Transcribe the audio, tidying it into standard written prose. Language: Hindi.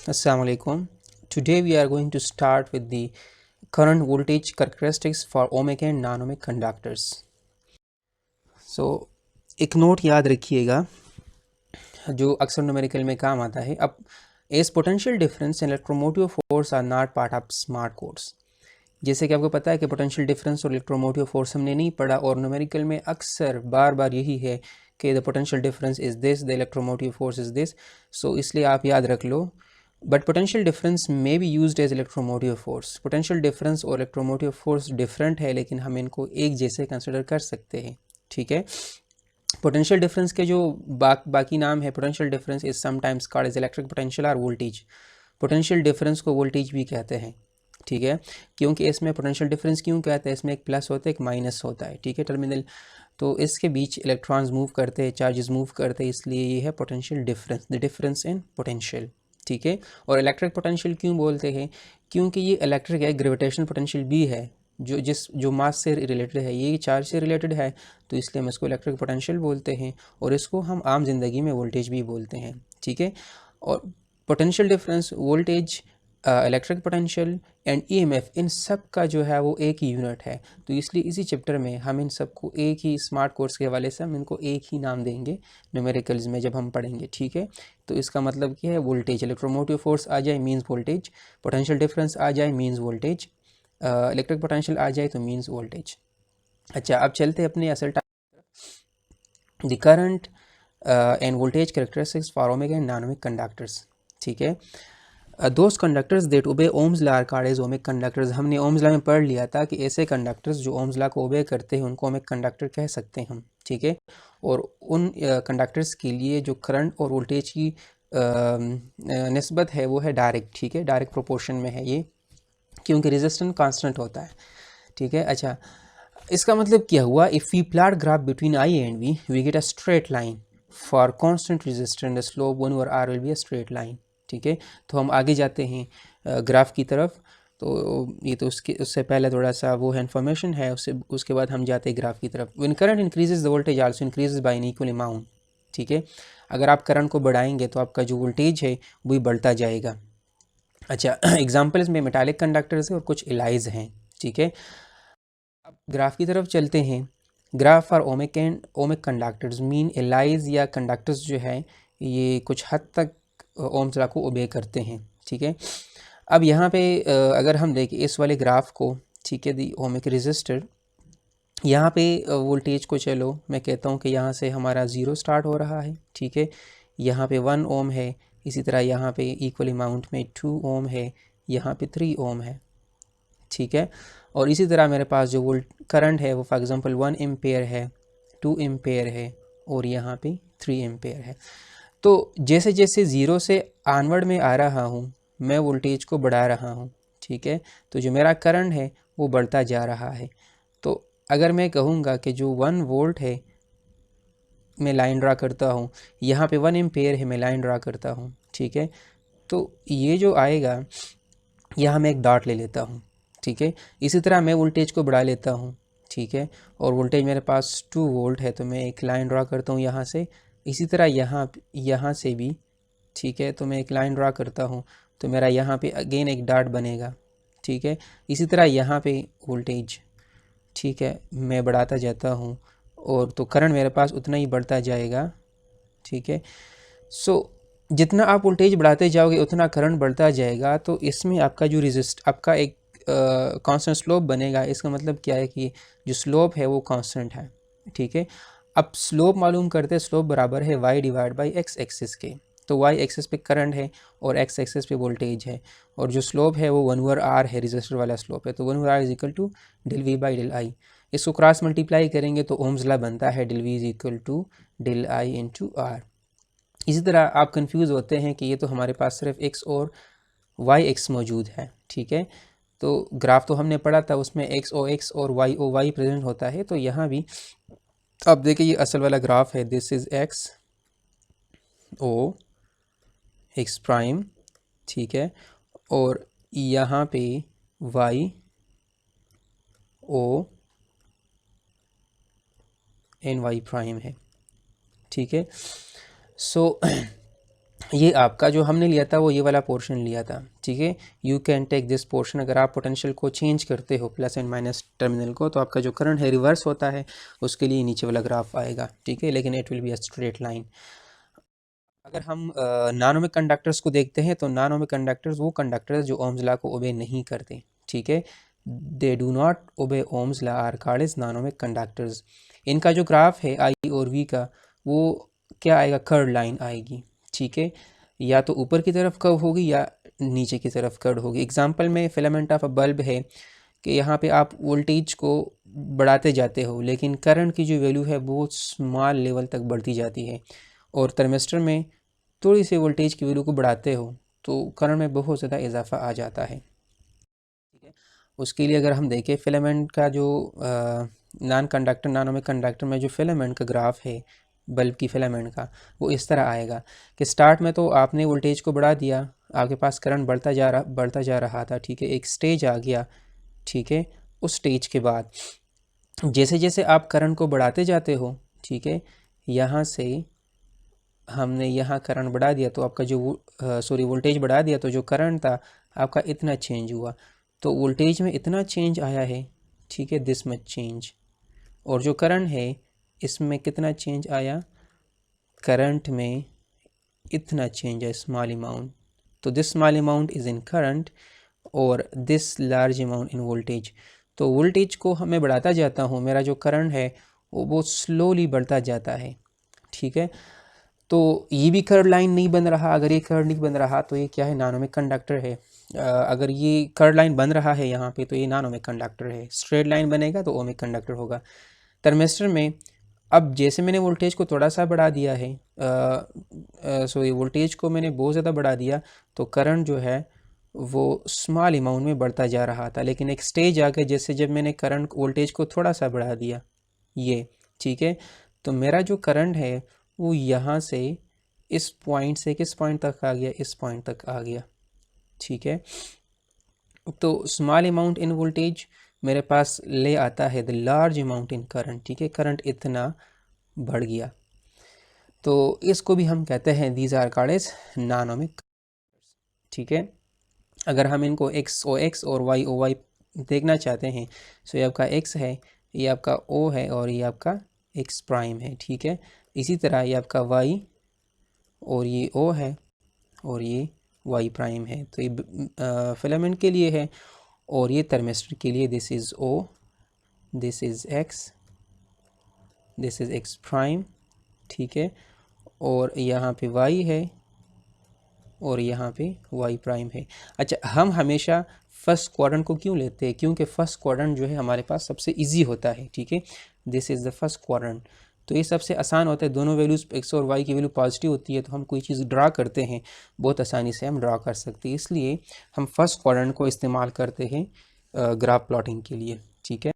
Assalamu alaikum. Today we are going to start with the current voltage characteristics for ohmic and non-ohmic conductors. So एक नोट याद रखिएगा जो अक्सर न्यूमेरिकल में काम आता है. अब as potential difference and electromotive force are not part of smart course. जैसे कि आपको पता है कि पोटेंशियल डिफरेंस और इलेक्ट्रोमोटिव फोर्स हमने नहीं पढ़ा, और न्यूमेरिकल में अक्सर बार बार यही है कि the potential difference is this, the electromotive force is this. So इसलिए आप याद रख लो. But potential difference may be used as electromotive force. Potential difference और इलेक्ट्रोमोटिव फोर्स डिफरेंट है, लेकिन हम इनको एक जैसे कंसिडर कर सकते हैं. ठीक है. पोटेंशियल डिफरेंस के जो बाकी नाम है, potential difference is sometimes called as electric potential और वोल्टेज. पोटेंशियल डिफरेंस को वोल्टेज भी कहते हैं. ठीक है. क्योंकि इसमें पोटेंशियल डिफरेंस क्यों कहते हैं, इसमें एक प्लस होता है एक माइनस होता है. ठीक है. टर्मिनल, तो इसके बीच इलेक्ट्रॉन्स मूव करते हैं, चार्जेस मूव करते हैं, इसलिए ये है potential difference, the difference in potential. ठीक है. और इलेक्ट्रिक पोटेंशियल क्यों बोलते हैं, क्योंकि ये इलेक्ट्रिक है, ग्रेविटेशनल पोटेंशियल भी है, जो मास से रिलेटेड है, ये चार्ज से रिलेटेड है, तो इसलिए हम इसको इलेक्ट्रिक पोटेंशियल बोलते हैं, और इसको हम आम जिंदगी में वोल्टेज भी बोलते हैं. ठीक है. और potential difference, voltage, electric potential and EMF, इन सब का जो है वो एक ही यूनिट है. तो इसलिए इसी चैप्टर में हम इन सबको एक ही, स्मार्ट कोर्स के हवाले से हम इनको एक ही नाम देंगे न्यूमेरिकल्स में जब हम पढ़ेंगे. ठीक है. तो इसका मतलब क्या है, वोल्टेज, इलेक्ट्रोमोटिव फोर्स आ जाए मीन्स वोल्टेज, पोटेंशियल डिफरेंस आ जाए मीन्स वोल्टेज, इलेक्ट्रिक पोटेंशियल आ जाए तो मीन्स वोल्टेज. अच्छा, अब चलते हैं अपने असल type, the current and voltage characteristics for ohmic and non ohmic conductors. ठीक है. Those conductors that obey Ohm's law are called as ohmic conductors. हमने ओम्स लॉ में पढ़ लिया था कि ऐसे कंडक्टर्स जो ओम्स लॉ को ओबे करते हैं उनको ओमिक कंडक्टर कह सकते हैं हम. ठीक है. और उन कंडक्टर्स के लिए जो करंट और वोल्टेज की निस्बत है वो है डायरेक्ट. ठीक है. डायरेक्ट प्रोपोर्शन में है ये, क्योंकि रेजिस्टेंस कांस्टेंट होता है. ठीक है. अच्छा, इसका मतलब क्या हुआ, if we plot graph between I and V get a straight line for constant resistance, the slope 1 over R will be a straight line. ठीक है. तो हम आगे जाते हैं ग्राफ की तरफ. तो ये तो उससे पहले थोड़ा सा वो है, इन्फॉर्मेशन है, उसके बाद हम जाते हैं ग्राफ की तरफ. When current increases the voltage also increases by an equal amount. ठीक है. अगर आप करंट को बढ़ाएंगे तो आपका जो वोल्टेज है वो भी बढ़ता जाएगा. अच्छा, एग्जाम्पल्स में मेटालिक कंडक्टर्स हैं और कुछ एलाइज हैं. ठीक है. अब ग्राफ की तरफ चलते हैं. Graph for ohmic and ohmic conductors mean allies या कंडक्टर्स जो है ये कुछ हद तक ओम्स लॉ को ओबे करते हैं. ठीक है. अब यहाँ पे अगर हम देखें इस वाले ग्राफ को, ठीक है, दी ओमिक रेजिस्टर, यहाँ पे वोल्टेज को, चलो मैं कहता हूँ कि यहाँ से हमारा 0 स्टार्ट हो रहा है. ठीक है. यहाँ पे 1 ओम है, इसी तरह यहाँ पे इक्वल अमाउंट में 2 ओम है, यहाँ पे 3 ओम है. ठीक है. और इसी तरह मेरे पास जो वोल्ट करंट है वो फॉर एग्जांपल 1 एम्पेयर है, 2 एम्पेयर है, और यहाँ पे 3 एम्पेयर है. तो जैसे जैसे 0 से आनवर्ड में आ रहा हूँ मैं वोल्टेज को बढ़ा रहा हूँ. ठीक है. तो जो मेरा करंट है वो बढ़ता जा रहा है. तो अगर मैं कहूँगा कि जो 1 वोल्ट है मैं लाइन ड्रा करता हूँ, यहाँ पे 1 एम्पेयर है मैं लाइन ड्रा करता हूँ. ठीक है. तो ये जो आएगा, यहाँ मैं एक डॉट ले लेता हूँ. ठीक है. इसी तरह मैं वोल्टेज को बढ़ा लेता हूँ. ठीक है. और वोल्टेज मेरे पास 2 वोल्ट है तो मैं एक लाइन ड्रा करता हूँ यहाँ से. इसी तरह यहाँ से भी, ठीक है, तो मैं एक लाइन ड्रा करता हूँ, तो मेरा यहाँ पे अगेन एक डॉट बनेगा. ठीक है. इसी तरह यहाँ पे वोल्टेज, ठीक है, मैं बढ़ाता जाता हूँ, और तो करंट मेरे पास उतना ही बढ़ता जाएगा. ठीक है. सो जितना आप वोल्टेज बढ़ाते जाओगे उतना करंट बढ़ता जाएगा. तो इसमें आपका जो आपका एक कांस्टेंट स्लोप बनेगा. इसका मतलब क्या है कि जो स्लोप है वो कांस्टेंट है. ठीक है. अब स्लोप मालूम करते हैं, स्लोप बराबर है y divide by x axis के. तो y एक्सिस पे करंट है और x एक्सिस पे वोल्टेज है, और जो स्लोप है वो 1 ओवर r है, रेजिस्टर वाला स्लोप है. तो 1 over r is equal to del v by del I. इसको क्रॉस मल्टीप्लाई करेंगे तो ओम्स लॉ बनता है del v is equal to del I into R. इसी तरह आप कंफ्यूज होते हैं कि ये तो हमारे पास सिर्फ x और y एक्स मौजूद है. ठीक है. तो ग्राफ तो हमने पढ़ा था, उसमें x ओ x और y ओ y प्रेजेंट होता है. तो यहाँ भी अब देखिए ये असल वाला ग्राफ है, this is x O x prime. ठीक है. और यहाँ पे y O and y prime है. ठीक है. सो ये आपका जो हमने लिया था वो ये वाला पोर्शन लिया था, ठीक है। You can take this portion, अगर आप पोटेंशियल को चेंज करते हो प्लस एंड माइनस टर्मिनल को, तो आपका जो करंट है रिवर्स होता है, उसके लिए नीचे वाला ग्राफ आएगा, ठीक है, लेकिन it will be a straight line. अगर हम नॉन-ओमिक कंडक्टर्स को देखते हैं तो नॉन-ओमिक कंडक्टर्स वो कंडक्टर्स जो ओम्स लॉ को ओबे नहीं करते, ठीक है, they do not obey Ohm's law are called as non-ohmic conductors. इनका जो ग्राफ है आई और वी का, वो क्या आएगा, कर्व लाइन आएगी, ठीक है, या तो ऊपर की तरफ कर्व होगी या नीचे की तरफ कर्व होगी। एग्जांपल में फिलामेंट ऑफ अ बल्ब है कि यहाँ पे आप वोल्टेज को बढ़ाते जाते हो लेकिन करंट की जो वैल्यू है वो स्मॉल लेवल तक बढ़ती जाती है, और थर्मिस्टर में थोड़ी सी वोल्टेज की वैल्यू को बढ़ाते हो तो करंट में बहुत ज़्यादा इजाफा आ जाता है, ठीक है। उसके लिए अगर हम देखें फिलामेंट का जो नॉन कंडक्टर नॉन-ओमिक कंडक्टर में जो फिलामेंट का ग्राफ है बल्ब की फिलामेंट का, वो इस तरह आएगा कि स्टार्ट में तो आपने वोल्टेज को बढ़ा दिया, आपके पास करंट बढ़ता जा रहा था, ठीक है, एक स्टेज आ गया, ठीक है। उस स्टेज के बाद जैसे जैसे आप करंट को बढ़ाते जाते हो, ठीक है, यहाँ से हमने यहाँ करंट बढ़ा दिया तो आपका जो वोल्टेज बढ़ा दिया तो जो करंट था आपका इतना चेंज हुआ, तो वोल्टेज में इतना चेंज आया है, ठीक है, दिस मच चेंज, और जो करंट है इसमें कितना चेंज आया, करंट में इतना चेंज है, स्मॉल अमाउंट, तो this small amount is in current और this large amount in voltage. तो वोल्टेज को मैं बढ़ाता जाता हूँ, मेरा जो करंट है वो बहुत स्लोली बढ़ता जाता है, ठीक है। तो ये भी कर्व लाइन नहीं बन रहा, अगर ये कर्व नहीं बन रहा तो ये क्या है, नॉन-ओमिक कंडक्टर है। अगर ये कर्व लाइन बन रहा है यहाँ पे तो ये नॉन-ओमिक कंडक्टर है, स्ट्रेट लाइन बनेगा तो ओमिक कंडक्टर होगा। थर्मिस्टर में अब जैसे मैंने वोल्टेज को थोड़ा सा बढ़ा दिया है, ये वोल्टेज को मैंने बहुत ज़्यादा बढ़ा दिया तो करंट जो है वो स्मॉल अमाउंट में बढ़ता जा रहा था, लेकिन एक स्टेज आ गया जैसे जब मैंने करंट वोल्टेज को थोड़ा सा बढ़ा दिया ये, ठीक है, तो मेरा जो करंट है वो यहाँ से इस पॉइंट से किस पॉइंट तक आ गया, इस पॉइंट तक आ गया, ठीक है। तो स्मॉल अमाउंट इन वोल्टेज मेरे पास ले आता है the large amount in current, ठीक है, करंट इतना बढ़ गया, तो इसको भी हम कहते हैं these are called as non-ohmic, ठीक है। अगर हम इनको एक्स ओ एक्स और वाई ओ वाई देखना चाहते हैं, सो ये आपका एक्स है, ये आपका ओ है और ये आपका एक्स प्राइम है, ठीक है। इसी तरह ये आपका वाई और ये ओ है और ये वाई प्राइम है, तो ये फिलामेंट के लिए है, और ये थर्मिस्टर के लिए this is O, this is X, this is X prime, ठीक है, और यहाँ पे वाई है और यहाँ पे वाई प्राइम है। अच्छा, हम हमेशा फर्स्ट क्वाड्रेंट को क्यों लेते हैं, क्योंकि फर्स्ट क्वाड्रेंट जो है हमारे पास सबसे इजी होता है, ठीक है, this is the first quadrant, तो ये सबसे आसान होता है, दोनों वैल्यूज़ एक्स और वाई की वैल्यू पॉजिटिव होती है, तो हम कोई चीज़ ड्रा करते हैं बहुत आसानी से हम ड्रा कर सकते हैं, इसलिए हम फर्स्ट क्वाड्रेंट को इस्तेमाल करते हैं ग्राफ प्लॉटिंग के लिए, ठीक है।